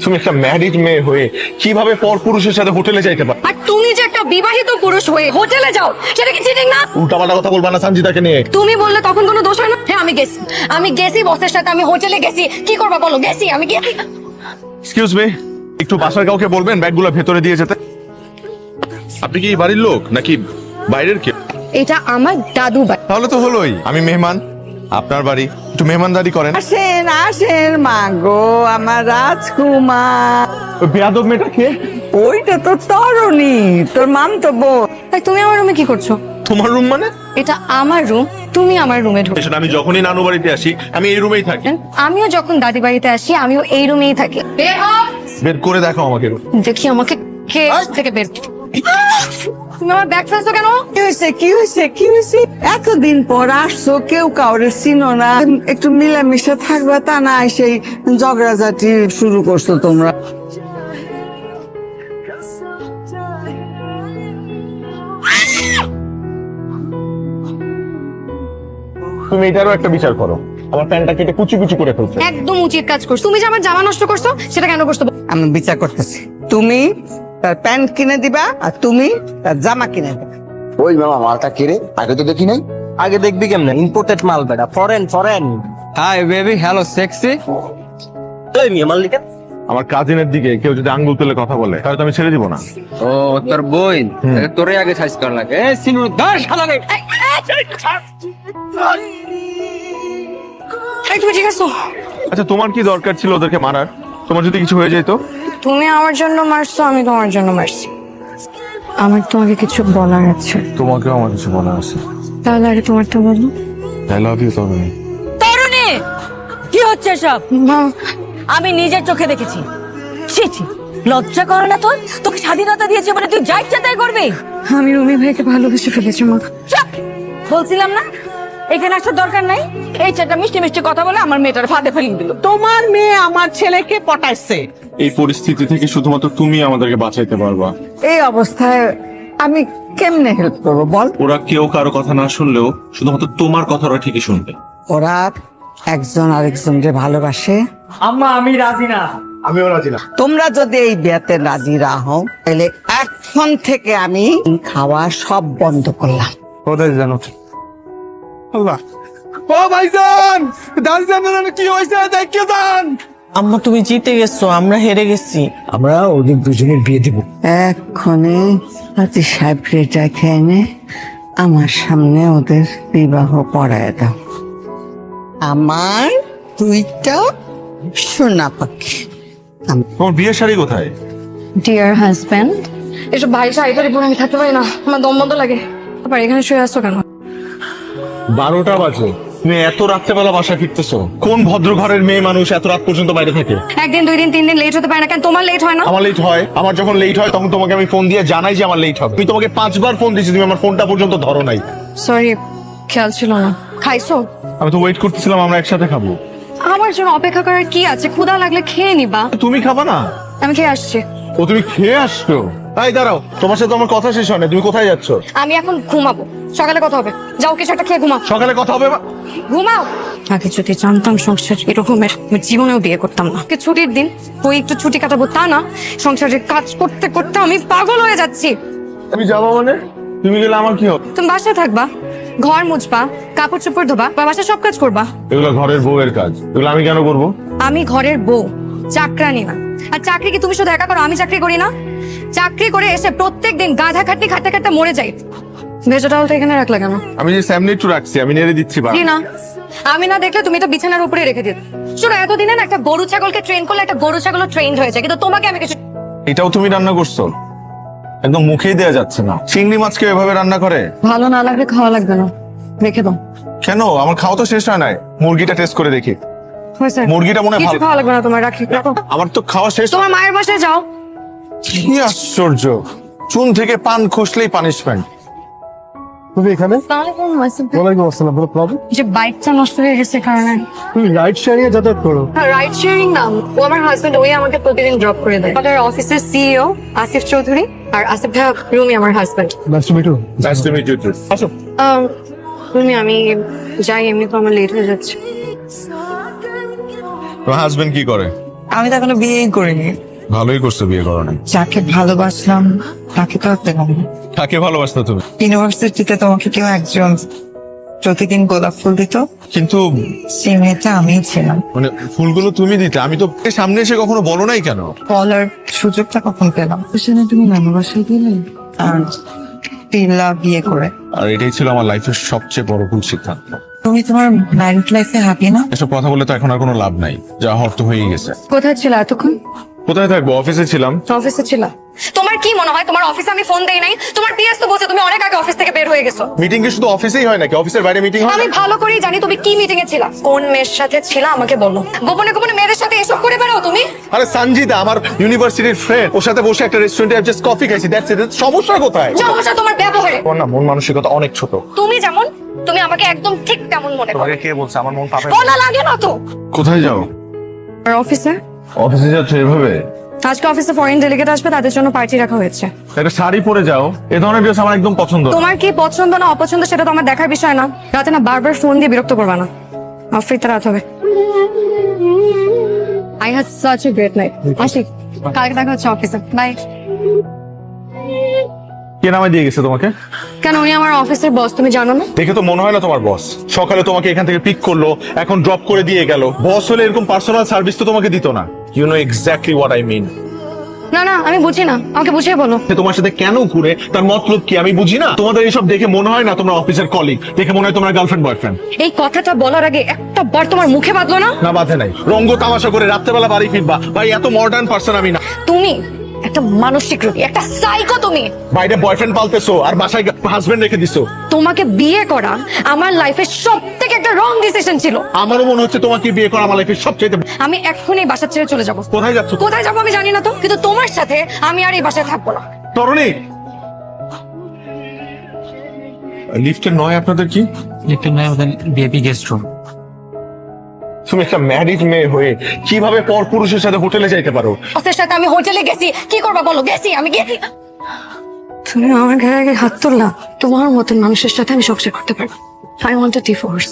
তুমি একটা ম্যারিড মেয়ে হয়ে কিভাবে পর পুরুষের সাথে হোটেলে যাইতে পারো? আর তুমি যে একটা বিবাহিত পুরুষ হয়ে হোটেলে যাও, সেটা কি চিটিং না? উল্টাপাল্টা কথা বলবা না সঞ্জিতাকে নিয়ে। তুমি বললে তখন কোনো দোষ হয় না? হ্যাঁ আমি গেছি বসের সাথে, আমি হোটেলে গেছি। কি করবা বলো? গেছি, আমি গেছি। এক্সকিউজ মি, একটু বাসার কাউকে বলবেন ব্যাগগুলো ভেতরে দিয়ে যেতে। আপনি কি বাড়ির লোক নাকি বাইরের কেউ? এটা আমার দাদু বাড়ি। তাহলে তো হলোই, আমি মেহমান, আপনার বাড়ি, একটু মেহমানদারি করেন। আসেন আসেন মা গো, আমার রাজকুমার। ওই বেয়াদব মেয়েটা কে? ওইটা তো তরুণী, তোর মাম তো বোন। তাই তুমি আমার রুমে কি করছো? তোমার রুম মানে? এটা আমার রুম, তুমি আমার রুমে ঢুকো। সেটা আমি যখনই নানু বাড়িতে আসি আমি এই রুমেই থাকি। আমিও যখন দাদি বাড়িতে আসি আমিও এই রুমেই থাকি। বের হও। বের করে দেখো আমাকে। দেখি আমাকে কে থেকে বের। তুমি আমার ব্যাগ ফেলছো কেন? কি হয়েছে কি হয়েছে কি হয়েছে? এতদিন পর আসছো, কেউ কাউরে চিনো না, একটু মিলামিশা থাকবা, তা না সেই ঝগড়াঝাটি শুরু করছো তোমরা। তুমি এটারও একটা বিচার করো, আমার প্যান্টটা কেটে কুচি কুচি করে ফেলছে। একদম উচিত কাজ করছো। তুমি যে আমার জামা নষ্ট করছো সেটা কেন করছো? আমি বিচার করতেছি, তুমি তার প্যান্ট কিনে দিবা আর তুমি তার জামা কিনে দিবা। ওই মামা মালটা কেড়ে আগে তো দেখি নাই। আগে দেখবি কেমনে? ইম্পোর্টেড মাল বেটা, foreign. Hi baby, hello sexy. এই মিয়া মাল লিখে আমার কাজিনের দিকে কেউ যদি আঙ্গুল তুলে কথা বলে তাহলে তো আমি ছেড়ে দিব না। ও তোর বই, তোরে আগে সাইজ করা লাগে। এ সিনু দাস শালাকে। এই তুমি ঠিক আছো? আচ্ছা তোমার কি দরকার ছিল ওদেরকে মারার? তোমার যদি কিছু হয়ে যেত? তুমি আমার জন্য মারছো, আমি তোমার জন্য মারছি। আমার তোমাকে কিছু বলার আছে। তোমাকেও আমার কিছু বলা আছে। তাহলে আগে তোমারটা বলো। আই লাভ ইউ তরুণী। তরুণী, কি হচ্ছে সব? মা, আমি নিজের চোখে দেখেছি। ছি ছি, লজ্জা করে না তোর? তোকে স্বাধীনতা দিয়েছে বলে তুই যা ইচ্ছা তাই করবি? আমি রুমি ভাইকে ভালোবেসে ফেলেছি মা। চুপ! বলছিলাম না এখানে আসার দরকার নাই। এই চারটা মিষ্টি মিষ্টি কথা বলে আমার মেয়েটার ফাঁদে ফেলিয়ে দিল। তোমার মেয়ে আমার ছেলেকে পটাইছে। এই পরিস্থিতি থেকে শুধুমাত্র তুমি আমাদেরকে বাঁচাইতে পারবা। এই অবস্থায় আমি কেমনে হেল্প করবো বল? ওরা কেউ কারো কথা না শুনলেও শুধুমাত্র তোমার কথা ওরা ঠিকই শুনবে। ওরা একজন আরেকজনকে ভালোবাসে। আম্মা আমি রাজি না। আমিও রাজি না। তোমরা যদি এই বিয়েতে রাজি না হও তাহলে এখন থেকে আমি খাওয়া সব বন্ধ করলাম। কোথায় জানো? আল্লাহ, ও ভাইজান, দাঁড়ান, কি হয়েছে দেখে যান। আম্মা তুমি জিতে গেছো, আমরা হেরে গেছি। আমরা ওদের দুজনের বিয়ে দিব। এক্ষণে হাতি সাহেব রেটা খেয়ে এনে আমার সামনে ওদের বিবাহ পড়ায় দাও। আমার দুইটা সোনা পাখি। তোমার বিয়ের শাড়ি কোথায়? ডিয়ার হাজবেন্ড, এসব ভাই শাড়ি টাড়ি পরে আমি থাকতে পারি না, আমার দম বন্ধ লাগে। আবার এখানে শুয়ে আসছো কেন? 12টা বাজে, তুমি এত রাত্রেবেলা বাসা ফিরতেছো? কোন ভদ্র ঘরের মেয়ে মানুষ এত রাত পর্যন্ত বাইরে থাকে? একদিন, 2 দিন, 3 দিন লেট হতে পারে না কেন? তোমার লেট হয় না? আমার লেট হয়। আমার যখন লেট হয় তখন তোমাকে আমি ফোন দিয়ে জানাই যে আমার লেট হবে। আমি তোমাকে 5 বার ফোন দিয়েছি, তুমি আমার ফোনটা পর্যন্ত ধরো নাই। সরি, খেয়াল ছিল না। খাইছো? আমি তো ওয়েট করতেছিলাম আমরা একসাথে খাবো। আমার জন্য অপেক্ষা করার কি আছে? ক্ষুধা লাগলে খেয়ে নিবা। তুমি খাবা না? আমি খেয়ে আসছি। ও তুমি খেয়ে আসছো? তাই দাঁড়াও, তোমার সাথে আমার কথা শেষ হয় না। তুমি কোথায় যাচ্ছ? আমি এখন ঘুমাবো, সকালে কথা হবে। যাও কিছু একটা খেয়ে ঘুমাও। সকালে কথা হবে। ঘুমাও। আগে যদি জানতাম সংসার এরকমের, আমি জীবনেও বিয়ে করতাম না। ছুটির দিন ওই একটু ছুটি কাটাবো তা না, সংসারের কাজ করতে করতে আমি পাগল হয়ে যাচ্ছি। আমি যাবো মানে? তুমি গেলে আমার কি হবে? তুমি বাসায় থাকবা, ঘর মুছবা, কাপড় চোপড় ধোবা, বা বাসায় সব কাজ করবা। এগুলো ঘরের বউয়ের কাজ, এগুলো আমি কেন করবো? আমি ঘরের বউ, চাকরানি না। আর চাকরি কি তুমি শুধু একা করো? আমি চাকরি করি না? চাকরি করে এসে প্রত্যেকদিন গাধা খাটতে খাটতে খাটতে মরে যাই। ভেজেটালটা এখানে রাখলা কেন? আমি যে স্যামনি একটু রাখছি, আমি নেড়ে দিচ্ছি। জি না, আমি না দেখলে তুমি এটা বিছানার উপরে রেখে দিও। শোনো, এতদিনে না একটা গরু ছাগলকে ট্রেন করলে একটা গরু ছাগলও ট্রেন হয়ে যায়, কিন্তু তোমাকে আমি কিছু। এটাও তুমি রান্না করছো? একদম মুখেই দেওয়া যাচ্ছে না। চিংড়ি মাছকে এভাবে রান্না করে? ভালো না লাগলে খাওয়া লাগবে না, রেখে দাও। কেন? আমার খাওয়া তো শেষ হয় নাই। মুরগিটা টেস্ট করে দেখি। হয়েছে, মুরগিটা মনে হয় কিছু ভালো। খাওয়া লাগবে না তোমার, রাখি রাখো। আমার তো খাওয়া শেষ। তোমার মায়ের বাসায় যাও। কি আশ্চর্য, চুন থেকে পান খসলেই পানিশমেন্ট। তুমি এখানে? ওয়ালাইকুম আসসালাম, কোনো প্রবলেম? যে বাইকটা নষ্ট হয়ে গেছে কারণে। তুমি রাইড শেয়ারিং এ যাতায়াত করো? রাইড শেয়ারিং না, ও আমার হাজবেন্ড, ওই আমাকে প্রতিদিন ড্রপ করে দেয়। আমাদের অফিসের সিইও আসিফ চৌধুরী, আর আসিফ ভাই রুমি আমার husband. Nice to meet you. Nice to meet you too. আসো। রুমি, আমি যাই, এমনি তো আমার লেট হয়ে যাচ্ছে। তোমার হাজবেন্ড কি করে? আমি তো এখনো বিয়েই করিনি। ভালোই করছো বিয়ে করো নাই। যাকে ভালোবাসলাম তাকে তো আর পেলাম না। কাকে ভালোবাসতো তুমি? ইউনিভার্সিটিতে তোমাকে কেউ একজন প্রতিদিন গোলাপ ফুল দিত, কিন্তু সেই মেয়েটা আমিই ছিলাম। মানে ফুলগুলো তুমি দিতে, আমি তো সামনে এসে কখনো বলো নাই কেন? বলার সুযোগটা কখন পেলাম? সেখানে তুমি নানু বাসায় গেলে আর পিল্লা বিয়ে করে। আর এটাই ছিল আমার লাইফের সবচেয়ে বড় ভুল সিদ্ধান্ত। তুমি তোমার ম্যারিড লাইফে হ্যাপি না? এসব কথা বলে তো এখন আর কোনো লাভ নাই, যা হওয়ার তো হয়েই গেছে। কোথায় ছিল এতক্ষণ? কোথায় থাকবো? অফিসে ছিলাম। অফিসে ছিল? তোমার কি মনে হয় তোমার অফিসে আমি ফোন দেই নাই? তোমার পিএস তো বলছে তুমি অনেক আগে অফিস থেকে বের হয়ে গেছো। মিটিং কি শুধু অফিসেই হয় নাকি? অফিসের বাইরে মিটিং হয় আমি না? ভালো করেই জানি তুমি কি মিটিং এ ছিলা, কোন মেয়ের সাথে ছিলা আমাকে বলো। গোপনে গোপনে মেয়েদের সাথে এসব করে বেড়াও তুমি? আরে সঞ্জিদা আমার ইউনিভার্সিটির ফ্রেন্ড, ওর সাথে বসে একটা রেস্টুরেন্টে জাস্ট কফি খাইছি, দ্যাটস ইট। সমস্যা কোথায়? সমস্যা তোমার ব্যবহারে। ওর না মন মানসিকতা অনেক ছোট। তুমি যেমন, তুমি আমাকে একদম ঠিক তেমন মনে করো। তোমাকে কে বলছে আমার মন পাপে? বলা লাগে না তো। কোথায় যাও? অফিসে। অফিসে যাচ্ছ এভাবে? আজকে অফিসে ফরেন ডেলিগেট আসবে, তাদের জন্য পার্টি রাখা হয়েছে। একটা শাড়ি পরে যাও, এ ধরনের ড্রেস আমার একদম পছন্দ না। তোমার কি পছন্দ না অপছন্দ সেটা তো আমার দেখার বিষয় না। রাতে না বারবার ফোন দিয়ে বিরক্ত করবা না। অফিসে রাত হবে। I had such a great night. আসি, কালকে দেখা হচ্ছে অফিসে। বাই। কে নামে দিয়ে গেছে তোমাকে? কেন, উনি আমার অফিসের বস, তুমি জানো না? দেখে তো মনে হয় না তোমার বস। সকালে তোমাকে এখান থেকে পিক করলো, এখন ড্রপ করে দিয়ে গেল। বস হলে এরকম পার্সোনাল সার্ভিস তো তোমাকে দিত না। You know exactly what I mean. না না, আমি বুঝি না, আমাকে বুঝিয়ে বলো। সে তোমার সাথে কেন ঘুরে, তার মতলব কি আমি বুঝি না। তোমাদের এইসব দেখে মনে হয় না তোমরা অফিসের কলিগ, দেখে মনে হয় তোমরা গার্লফ্রেন্ড বয়ফ্রেন্ড। এই কথাটা বলার আগে একটা বার তোমার মুখে বাঁধলো না? না বাধে নাই, রঙ্গ তামাশা করে রাত্রেবেলা বাড়ি ফিরবা। ভাই এত মডার্ন পার্সন আমি না। তুমি একটা মানসিক রোগী, একটা সাইকো তুমি। বাইরে বয়ফ্রেন্ড পালতেছো আর বাসায় হাজবেন্ড রেখে দিছো। তোমাকে বিয়ে করা আমার লাইফের সবথেকে একটা রং ডিসিশন ছিল। আমারও মনে হচ্ছে তোমাকে বিয়ে করা আমার লাইফের সবচেয়ে। আমি এখনই বাসা ছেড়ে চলে যাব। কোথায় যাচ্ছ? কোথায় যাবো আমি জানি না তো, কিন্তু তোমার সাথে আমি আর এই বাসায় থাকবো না। তরুণী, লিফটের নয় আপনাদের কি? Baby guest room. তুমি একটা ম্যারিড মেয়ে হয়ে কিভাবে পর পুরুষের সাথে হোটেলে যাইতে পারো? বসের সাথে আমি হোটেলে গেছি, কি করবা বলো? গেছি, আমি গেছি। তুমি আমার ঘরে আগে হাত তুললা। তোমার মতন মানুষের সাথে আমি সংসার করতে পারবো। I want a divorce.